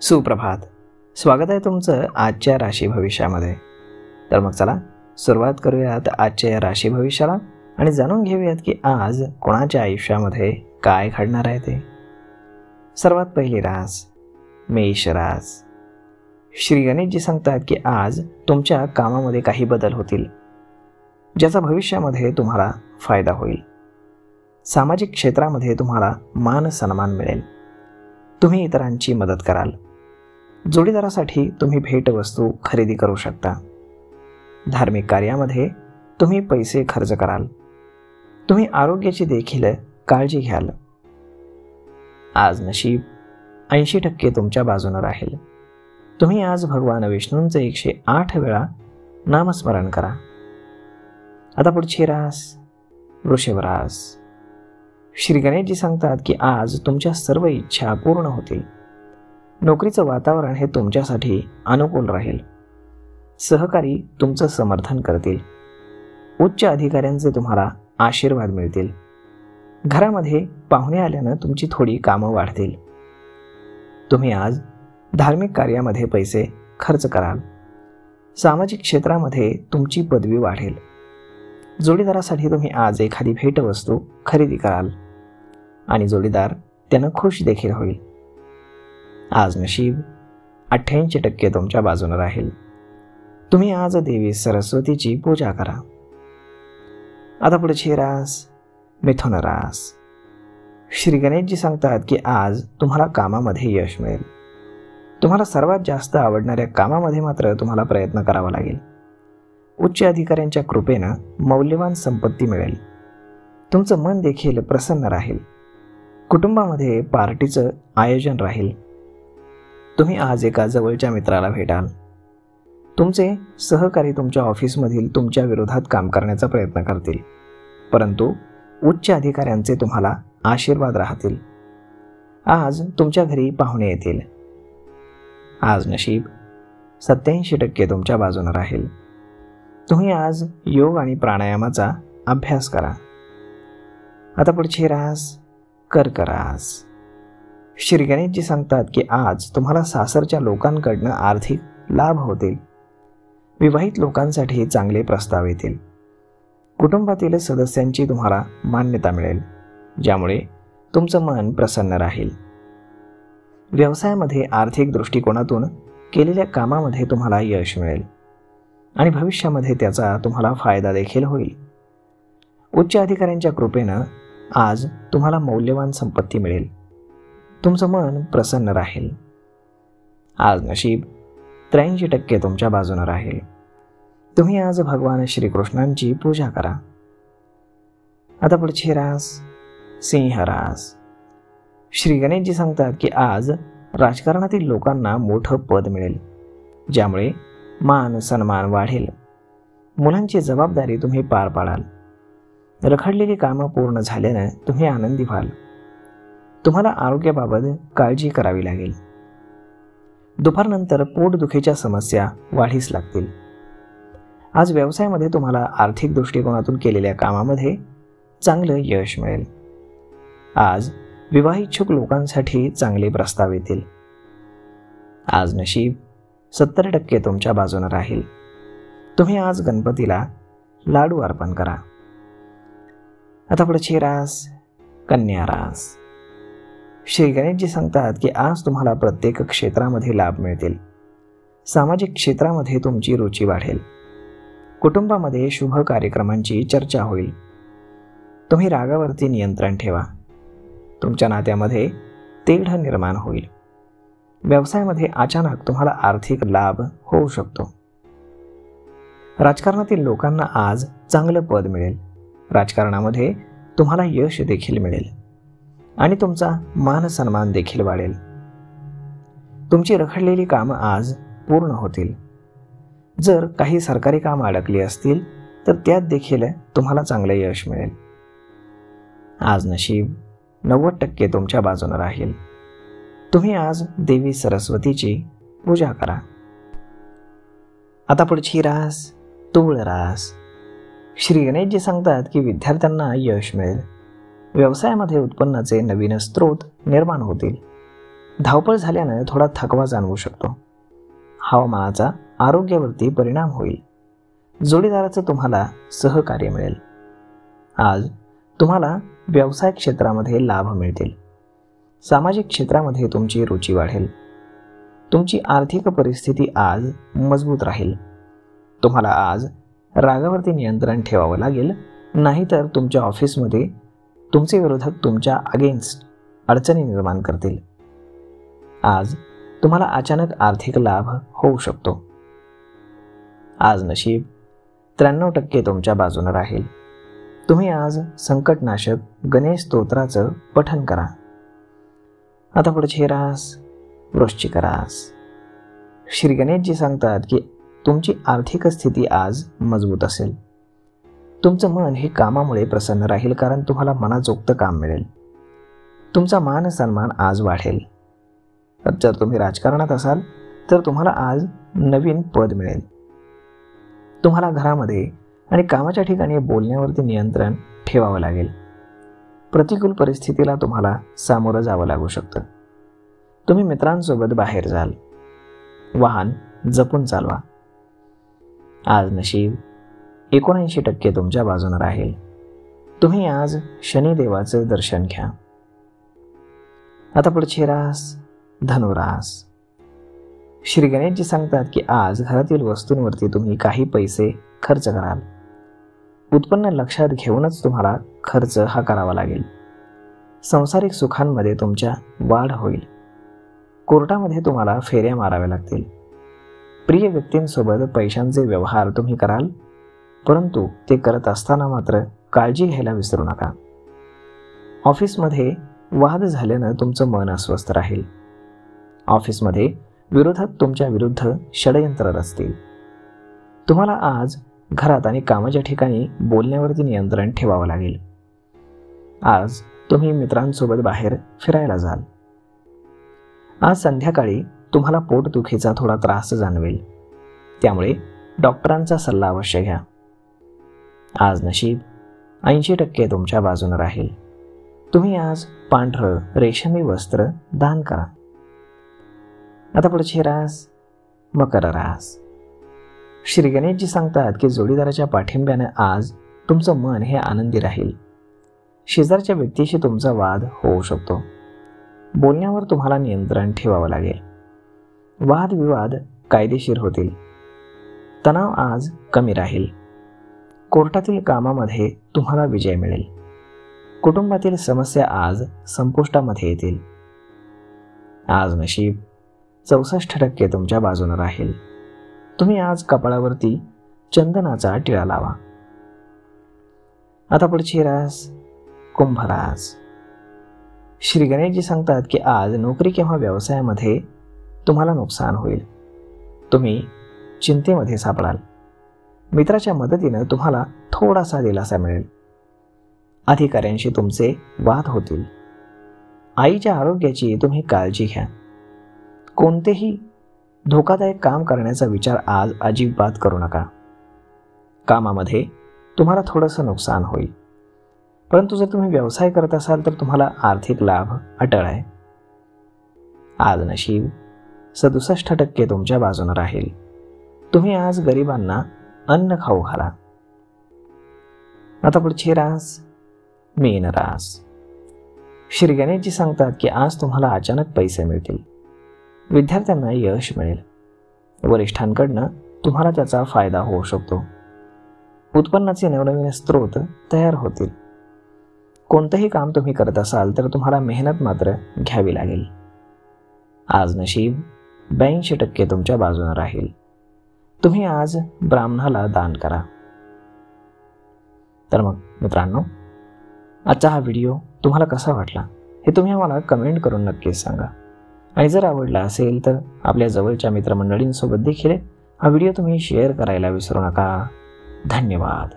सुप्रभात. स्वागत आहे तुमचं आजच्या राशी भविष्यामध्ये. तर मग चला सुरुवात करूयात आजच्या या राशी भविष्याला आणि जाणून घेऊयात की आज कोणाच्या आयुष्यामध्ये काय घडणार आहे ते. सर्वात पहिली रास मेष रास. श्री गणेशजी सांगतात की आज तुमच्या कामामध्ये काही बदल होतील ज्याचा भविष्यामध्ये तुम्हाला फायदा होईल. सामाजिक क्षेत्रामध्ये तुम्हाला मान सन्मान मिळेल. तुम्ही इतरांची मदत कराल. जोडीदारासाठी तुम्ही भेटवस्तू खरेदी करू शकता. धार्मिक कार्यामध्ये तुम्ही पैसे खर्च कराल. तुम्ही आरोग्याची देखील काळजी घ्याल. आज नशीब 80% तुमच्या बाजूने राहील. तुम्ही आज भगवान विष्णूंचे 108 वेळा नामस्मरण करा. आता पुढची रास वृषभ रास. श्री गणेशजी सांगतात की आज तुमच्या सर्व इच्छा पूर्ण होतील. नोकरीचं वातावरण हे तुमच्यासाठी अनुकूल राहील. सहकारी तुमचं समर्थन करतील. उच्च अधिकाऱ्यांचे तुम्हाला आशीर्वाद मिळतील. घरामध्ये पाहुणे आल्यानं तुमची थोडी कामं वाढतील. तुम्ही आज धार्मिक कार्यामध्ये पैसे खर्च कराल. सामाजिक क्षेत्रामध्ये तुमची पदवी वाढेल. जोडीदारासाठी तुम्ही आज एखादी भेटवस्तू खरेदी कराल आणि जोडीदार त्यानं खुश देखील होईल. आज नशीब 88% तुमच्या बाजूने राहील. तुम्ही आज देवी सरस्वतीची पूजा करा. आता पुढची रास मिथुन रास. श्री गणेशजी सांगतात की आज तुम्हाला कामामध्ये यश मिळेल. तुम्हाला सर्वात जास्त आवडणाऱ्या कामामध्ये मात्र तुम्हाला प्रयत्न करावा लागेल. उच्च अधिकाऱ्यांच्या कृपेनं मौल्यवान संपत्ती मिळेल. तुमचं मन देखील प्रसन्न राहील. कुटुंबामध्ये पार्टीचं आयोजन राहील. तुम्ही आज एका जवळच्या मित्राला भेटाल. तुमचे सहकारी तुमच्या ऑफिसमधील तुमच्या विरोधात काम करण्याचा प्रयत्न करतील, परंतु उच्च अधिकाऱ्यांचे तुम्हाला आशीर्वाद राहतील. आज तुमच्या घरी पाहुणे येतील. आज नशीब 87% तुमच्या बाजूने राहील. तुम्ही आज योग आणि प्राणायामाचा अभ्यास करा. आता पुढची रास कर्क रास. श्री गणेशजी सांगतात की आज तुम्हाला सासरच्या लोकांकडनं आर्थिक लाभ होतील. विवाहित लोकांसाठी चांगले प्रस्ताव येतील. कुटुंबातील सदस्यांची तुम्हाला मान्यता मिळेल, ज्यामुळे तुमचं मन प्रसन्न राहील. व्यवसायामध्ये आर्थिक दृष्टिकोनातून केलेल्या कामामध्ये तुम्हाला यश मिळेल आणि भविष्यामध्ये त्याचा तुम्हाला फायदा देखील होईल. उच्च अधिकाऱ्यांच्या कृपेनं आज तुम्हाला मौल्यवान संपत्ती मिळेल. तुमचं मन प्रसन्न राहील. आज नशीब 83% तुमच्या बाजूने राहील. तुम्ही आज भगवान श्रीकृष्णांची पूजा करा. आता पुढची रास सिंह रास. श्री गणेशजी सांगतात की आज राजकारणातील लोकांना मोठं पद मिळेल, ज्यामुळे मान सन्मान वाढेल. मुलांची जबाबदारी तुम्ही पार पाडाल. रखडलेली कामं पूर्ण झाल्यानं तुम्ही आनंदी व्हाल. तुम्हाला आरोग्याबाबत काळजी करावी लागेल. दुपारनंतर पोटदुखीच्या समस्या वाढीस लागतील. आज व्यवसायामध्ये तुम्हाला आर्थिक दृष्टिकोनातून केलेल्या कामामध्ये चांगलं यश मिळेल. आज विवाहिच्छुक लोकांसाठी चांगले प्रस्ताव येतील. आज नशीब 70% तुमच्या बाजूने राहील. तुम्ही आज गणपतीला लाडू अर्पण करा. आता पुढची रास कन्या रास. श्री गणेशजी सांगतात की आज तुम्हाला प्रत्येक क्षेत्रामध्ये लाभ मिळतील. सामाजिक क्षेत्रामध्ये तुमची रुची वाढेल. कुटुंबामध्ये शुभ कार्यक्रमांची चर्चा होईल. तुम्ही रागावरती नियंत्रण ठेवा. तुमच्या नात्यामध्ये तेढ निर्माण होईल. व्यवसायामध्ये अचानक तुम्हाला आर्थिक लाभ होऊ शकतो. राजकारणातील लोकांना आज चांगलं पद मिळेल. राजकारणामध्ये तुम्हाला यश देखील मिळेल आणि तुमचा मान सन्मान देखील वाढेल. तुमची रखडलेली कामं आज पूर्ण होतील. जर काही सरकारी कामं अडकली असतील तर त्यात देखील तुम्हाला चांगले यश मिळेल. आज नशीब 90% तुमच्या बाजूने राहील. तुम्ही आज देवी सरस्वतीची पूजा करा. आता पुढची रास तुळ रास. श्री गणेशजी सांगतात की विद्यार्थ्यांना यश मिळेल. व्यवसायामध्ये उत्पन्नाचे नवीन स्रोत निर्माण होतील. धावपळ झाल्यानं थोडा थकवा जाणवू शकतो. हवामानाचा आरोग्यावरती परिणाम होईल. जोडीदाराचं तुम्हाला सहकार्य मिळेल. आज तुम्हाला व्यवसाय क्षेत्रामध्ये लाभ मिळतील. सामाजिक क्षेत्रामध्ये तुमची रुची वाढेल. तुमची आर्थिक परिस्थिती आज मजबूत राहील. तुम्हाला आज रागावरती नियंत्रण ठेवावं लागेल, नाहीतर तुमच्या ऑफिसमध्ये तुमचे विरोधक तुमच्या अगेन्स्ट अडचणी निर्माण करतील. आज तुम्हाला अचानक आर्थिक लाभ होऊ शकतो. आज नशीब 93% तुमच्या बाजूने राहील. तुम्ही आज संकटनाशक गणेश स्तोत्राचं पठण करा. आता पुढचे रास वृश्चिक रास. श्री गणेशजी सांगतात की तुमची आर्थिक स्थिती आज मजबूत असेल. तुमचं मन हे कामामुळे प्रसन्न राहील, कारण तुम्हाला मनाजोगतं काम मिळेल. तुमचा मान सन्मान आज वाढेल. जर तुम्ही राजकारणात असाल तर तुम्हाला आज नवीन पद मिळेल. तुम्हाला घरामध्ये आणि कामाच्या ठिकाणी बोलण्यावरती नियंत्रण ठेवावं लागेल. प्रतिकूल परिस्थितीला तुम्हाला सामोरं जावं लागू शकतं. तुम्ही मित्रांसोबत बाहेर जाल. वाहन जपून चालवा. आज नशीब 79% तुमच्या बाजूने राहील. तुम्ही आज शनिदेवाचं दर्शन घ्या. आता पुढचे रास धनुरास. श्री गणेशजी सांगतात की आज घरातील वस्तूंवरती तुम्ही काही पैसे खर्च कराल. उत्पन्न लक्षात घेऊनच तुम्हाला खर्च हा करावा लागेल. सांसारिक सुखांमध्ये तुमच्या वाढ होईल. कोर्टामध्ये तुम्हाला फेऱ्या माराव्या लागतील. प्रिय व्यक्तींसोबत पैशांचे व्यवहार तुम्ही कराल, परंतु ते करत असताना मात्र काळजी घ्यायला विसरू नका. ऑफिसमध्ये वाद झाल्यानं तुमचं मन अस्वस्थ राहील. ऑफिसमध्ये विरोधक तुमच्या विरुद्ध षडयंत्र रचतील. तुम्हाला आज घरात आणि कामाच्या ठिकाणी बोलण्यावरती नियंत्रण ठेवावं लागेल. आज तुम्ही मित्रांसोबत बाहेर फिरायला जाल. आज संध्याकाळी तुम्हाला पोटदुखीचा थोडा त्रास जाणवेल, त्यामुळे डॉक्टरांचा सल्ला अवश्य घ्या. आज नशीब 80% तुमच्या बाजूने राहील. तुम्ही आज पांढरं रेशमी वस्त्र दान करा. आता पुढचे रास मकर रास. श्री गणेशजी सांगतात की जोडीदाराच्या पाठिंब्याने आज तुमचं मन हे आनंदी राहील. शेजारच्या व्यक्तीशी तुमचा वाद होऊ शकतो. बोलण्यावर तुम्हाला नियंत्रण ठेवावं लागेल. वादविवाद कायदेशीर होतील. तणाव आज कमी राहील. कोर्टातील कामामध्ये तुम्हाला विजय मिळेल. कुटुंबातील समस्या आज संपुष्टामध्ये येतील. आज नशीब 64% तुमच्या बाजूने राहील. तुम्ही आज कपाळावरती चंदनाचा टिळा लावा. आता पुढची रास कुंभ रास. श्री गणेशजी सांगतात की आज नोकरी किंवा व्यवसायामध्ये तुम्हाला नुकसान होईल. तुम्ही चिंतेमध्ये सापडाल. मित्राच्या मदतीनं तुम्हाला थोडासा दिलासा मिळेल. अधिकाऱ्यांशी तुमचे वाद होतील. आईच्या आरोग्याची तुम्ही काळजी घ्या. कोणतेही धोकादायक काम करण्याचा विचार आज अजिबात करू नका. कामामध्ये तुम्हाला थोडंसं नुकसान होईल, परंतु जर तुम्ही व्यवसाय करत असाल तर तुम्हाला आर्थिक लाभ अटळ आहे. आज नशीब 67% तुमच्या बाजूने राहील. तुम्ही आज गरिबांना अन्न खाऊ घाला. आता पुढची रास मीन रास. श्री गणेशजी सांगतात की आज तुम्हाला अचानक पैसे मिळतील. विद्यार्थ्यांना यश मिळेल. वरिष्ठांकडनं तुम्हाला त्याचा फायदा होऊ शकतो. उत्पन्नाचे नवनवीन स्रोत तयार होतील. कोणतंही काम तुम्ही करत असाल तर तुम्हाला मेहनत मात्र घ्यावी लागेल. आज नशीब 82% तुमच्या बाजूने राहील. तुम्ही आज ब्राह्मणाला दान करा. तर मग मित्रांनो, आजचा हा व्हिडिओ तुम्हाला कसा वाटला हे तुम्ही आम्हाला कमेंट करून नक्कीच सांगा. आणि जर आवडला असेल तर आपल्या जवळच्या मित्रमंडळींसोबत देखील हा व्हिडिओ तुम्ही शेअर करायला विसरू नका. धन्यवाद.